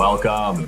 Welcome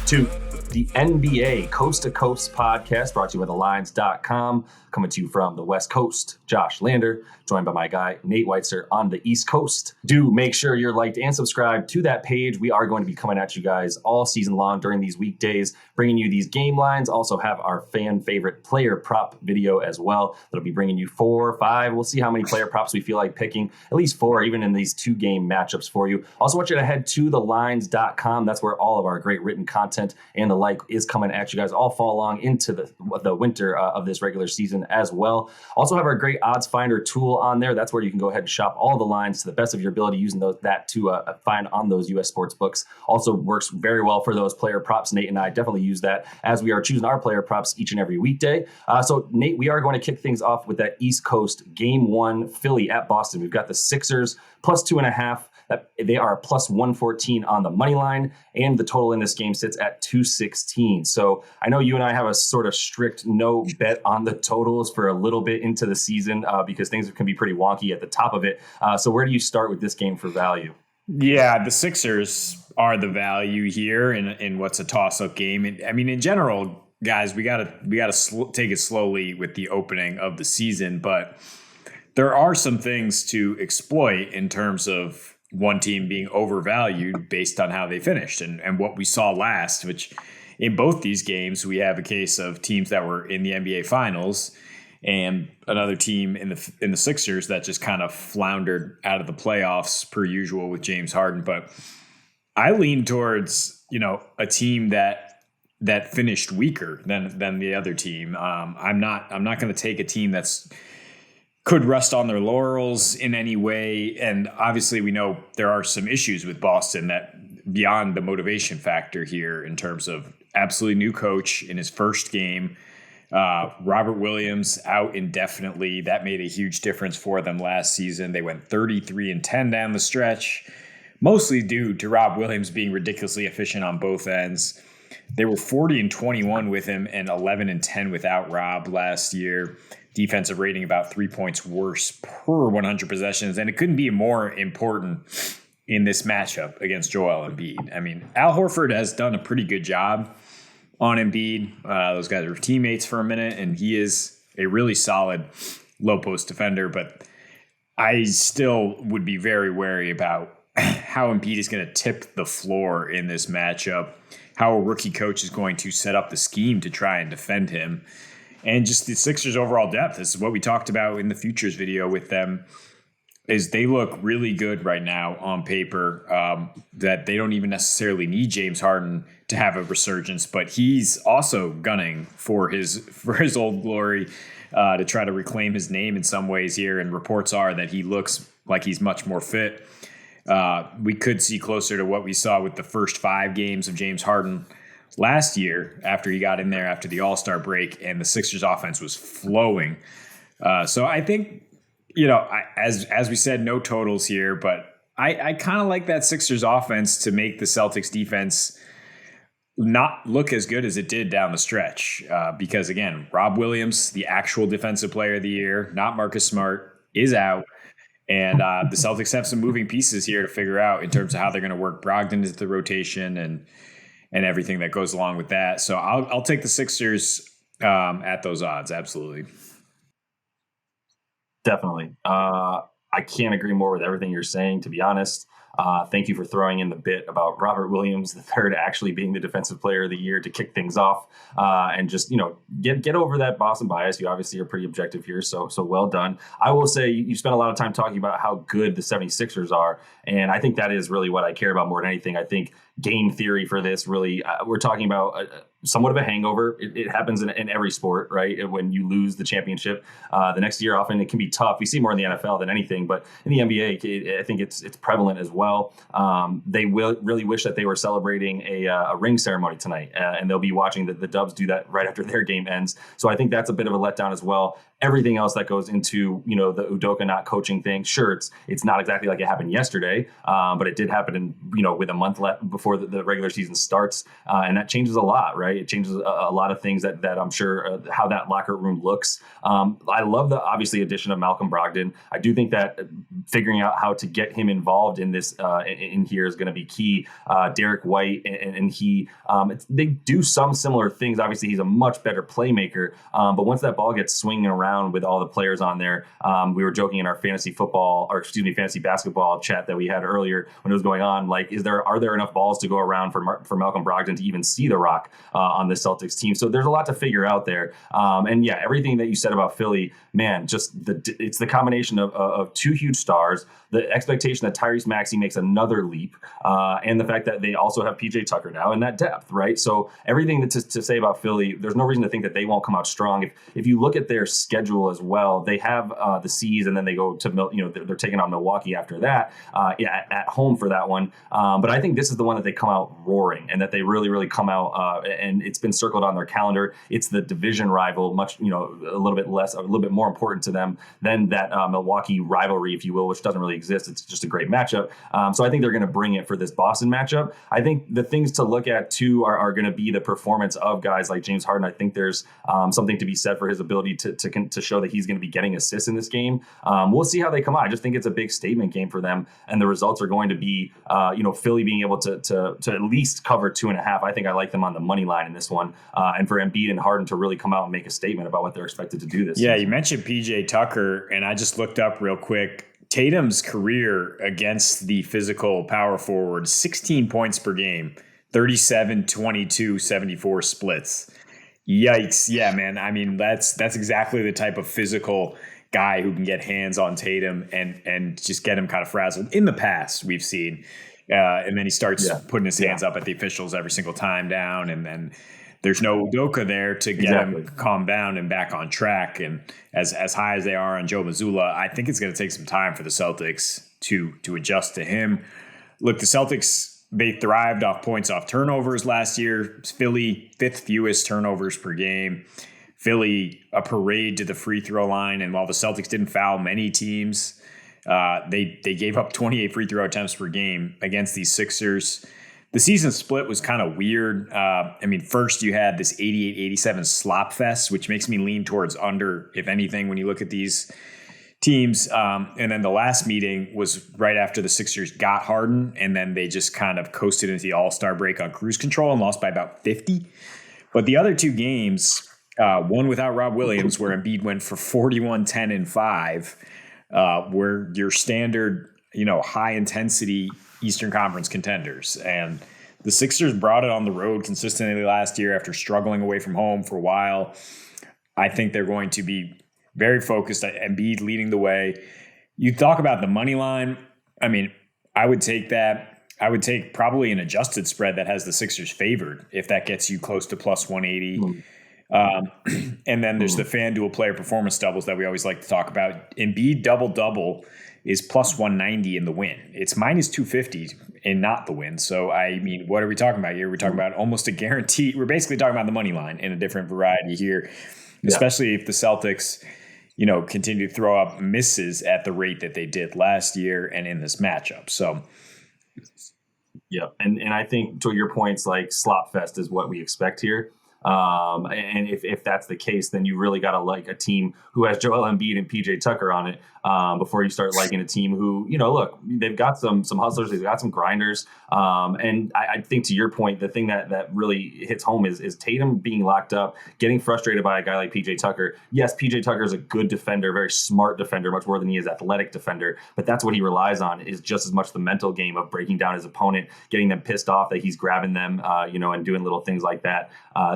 to the NBA Coast to Coast podcast brought to you by thelines.com. Coming to you from the West Coast, Josh Lander, joined by my guy, Nate Weitzer on the East Coast. Do make sure you're liked and subscribed to that page. We are going to be coming at you guys all season long during these weekdays, bringing you these game lines. Also have our fan favorite player prop video as well. That'll be bringing you 4 or 5. We'll see how many player props we feel like picking, at least 4, even in these 2-game matchups for you. Also want you to head to thelines.com. That's where all of our great written content and the like is coming at you guys all fall along into the winter of this regular season as well. Also have our great odds finder tool on there. That's where you can go ahead and shop all the lines to the best of your ability using that to find on those U.S. sports books. Also works very well for those player props. Nate and I definitely use that as we are choosing our player props each and every weekday. So Nate, we are going to kick things off with that East Coast Game 1, Philly at Boston. We've got the Sixers plus 2.5. They are plus 114 on the money line, and the total in this game sits at 216. So I know you and I have a sort of strict no bet on the totals for a little bit into the season because things can be pretty wonky at the top of it. So where do you start with this game for value? Yeah, the Sixers are the value here in what's a toss-up game. I mean, in general, guys, we gotta take it slowly with the opening of the season, but there are some things to exploit in terms of one team being overvalued based on how they finished and what we saw last, which in both these games, we have a case of teams that were in the NBA Finals and another team in the Sixers that just kind of floundered out of the playoffs per usual with James Harden. But I lean towards, a team that finished weaker than the other team. I'm not going to take a team that's could rest on their laurels in any way. And obviously we know there are some issues with Boston that beyond the motivation factor here in terms of absolutely new coach in his first game. Robert Williams out indefinitely. That made a huge difference for them last season. They went 33-10 down the stretch, mostly due to Rob Williams being ridiculously efficient on both ends. They were 40-21 with him and 11-10 without Rob last year. Defensive rating about 3 points worse per 100 possessions. And it couldn't be more important in this matchup against Joel Embiid. I mean, Al Horford has done a pretty good job on Embiid. Those guys were teammates for a minute, and he is a really solid low post defender. But I still would be very wary about how Embiid is going to tip the floor in this matchup, how a rookie coach is going to set up the scheme to try and defend him. And just the Sixers' overall depth. This is what we talked about in the futures video with them, is they look really good right now on paper, that they don't even necessarily need James Harden to have a resurgence, but he's also gunning for his old glory to try to reclaim his name in some ways here. And reports are that he looks like he's much more fit. We could see closer to what we saw with the first 5 games of James Harden last year after he got in there after the All-Star break and the Sixers offense was flowing. So I think, as we said, no totals here, but I kind of like that Sixers offense to make the Celtics defense not look as good as it did down the stretch. Because again, Rob Williams, the actual defensive player of the year, not Marcus Smart, is out. And the Celtics have some moving pieces here to figure out in terms of how they're going to work Brogdon into the rotation and everything that goes along with that. So I'll take the Sixers at those odds. Absolutely. Definitely. I can't agree more with everything you're saying, to be honest. Thank you for throwing in the bit about Robert Williams III actually being the defensive player of the year to kick things off and just, get over that Boston bias. You obviously are pretty objective here. So well done. I will say you spent a lot of time talking about how good the 76ers are. And I think that is really what I care about more than anything. I think game theory for this really, we're talking about somewhat of a hangover. It happens in every sport, right? When you lose the championship, the next year often it can be tough. We see more in the NFL than anything, but in the NBA, I think it's prevalent as well. They will really wish that they were celebrating a ring ceremony tonight, and they'll be watching the Dubs do that right after their game ends. So I think that's a bit of a letdown as well. everything else that goes into, the Udoka not coaching thing. Sure, it's not exactly like it happened yesterday, but it did happen with a month left before the regular season starts, and that changes a lot, right? It changes a lot of things that I'm sure how that locker room looks. I love the obviously addition of Malcolm Brogdon. I do think that figuring out how to get him involved in this in here is going to be key. Derek White and he they do some similar things. Obviously, he's a much better playmaker, but once that ball gets swinging around with all the players on there, we were joking in our fantasy basketball chat that we had earlier when it was going on. Like, are there enough balls to go around for Malcolm Brogdon to even see the rock on the Celtics team? So there's a lot to figure out there. And yeah, everything that you said about Philly, man, it's the combination of two huge stars, the expectation that Tyrese Maxey makes another leap, and the fact that they also have PJ Tucker now and that depth, right? So everything to say about Philly, there's no reason to think that they won't come out strong. If you look at their schedule as well, they have the C's, and then they go to they're taking on Milwaukee after that, at home for that one. But I think this is the one that they come out roaring, and that they really, really come out, and it's been circled on their calendar. It's the division rival, much, a little bit more important to them than that Milwaukee rivalry, if you will, which doesn't really exist. It's just a great matchup. So I think they're going to bring it for this Boston matchup. I think the things to look at too are going to be the performance of guys like James Harden. I think there's something to be said for his ability to show that he's going to be getting assists in this game. We'll see how they come out. I just think it's a big statement game for them, and the results are going to be, Philly being able to at least cover 2.5. I think I like them on the money line in this one, and for Embiid and Harden to really come out and make a statement about what they're expected to do this season. You mentioned PJ Tucker, and I just looked up real quick. Tatum's career against the physical power forward, 16 points per game, 37, 22, 74 splits. Yikes. Yeah, man. I mean, that's exactly the type of physical guy who can get hands on Tatum and just get him kind of frazzled. In the past, we've seen. And then he starts putting his hands up at the officials every single time down, and then there's no Udoka there to get him calmed down and back on track. And as high as they are on Joe Mazzulla, I think it's going to take some time for the Celtics to adjust to him. Look, the Celtics, they thrived off points off turnovers last year. Philly, 5th fewest turnovers per game. Philly, a parade to the free throw line. And while the Celtics didn't foul many teams, they gave up 28 free throw attempts per game against these Sixers. The season split was kind of weird. First you had this 88-87 slop fest, which makes me lean towards under, if anything, when you look at these teams. And then the last meeting was right after the Sixers got Harden, and then they just kind of coasted into the All-Star break on cruise control and lost by about 50. But the other two games, one without Rob Williams, where Embiid went for 41, 10, and 5, were your standard, high-intensity Eastern Conference contenders. And the Sixers brought it on the road consistently last year after struggling away from home for a while. I think they're going to be very focused. Embiid leading the way. You talk about the money line. I would take that. I would take probably an adjusted spread that has the Sixers favored if that gets you close to plus 180. And then there's the FanDuel player performance doubles that we always like to talk about. Embiid double-double is plus 190 in the win. It's minus 250 in not the win. So, what are we talking about here? We're talking about almost a guarantee. We're basically talking about the money line in a different variety here, especially if the Celtics, continue to throw up misses at the rate that they did last year and in this matchup. So, yeah. And I think to your points, like slop fest is what we expect here. And if that's the case, then you really got to like a team who has Joel Embiid and PJ Tucker on it, before you start liking a team who, look, they've got some hustlers, they've got some grinders. And I think to your point, the thing that really hits home is Tatum being locked up, getting frustrated by a guy like PJ Tucker. Yes, PJ Tucker is a good defender, very smart defender, much more than he is athletic defender, but that's what he relies on, is just as much the mental game of breaking down his opponent, getting them pissed off that he's grabbing them, and doing little things like that,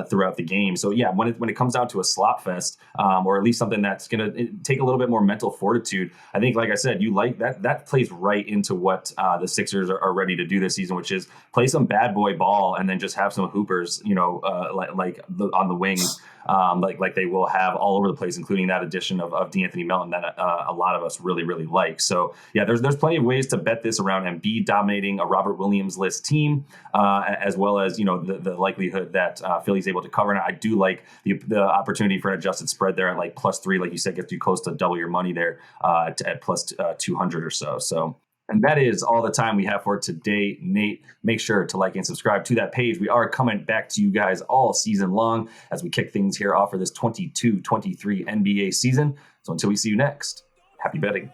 throughout the game. So yeah, when it comes down to a slop fest, or at least something that's going to take a little bit more mental fortitude, I think, like I said, you like that plays right into what the Sixers are ready to do this season, which is play some bad boy ball and then just have some hoopers, on the wings, like they will have all over the place, including that addition of De'Anthony Melton that a lot of us really, really like. So yeah, there's plenty of ways to bet this around Embiid dominating a Robert Williams list team, as well as, the likelihood that Philly's able to covering it. I do like the opportunity for an adjusted spread there at like +3, like you said, gets you close to double your money there at plus 200 or so. So. And that is all the time we have for today. Nate, make sure to like and subscribe to that page. We are coming back to you guys all season long as we kick things here off for this 22-23 NBA season. So until we see you next, happy betting.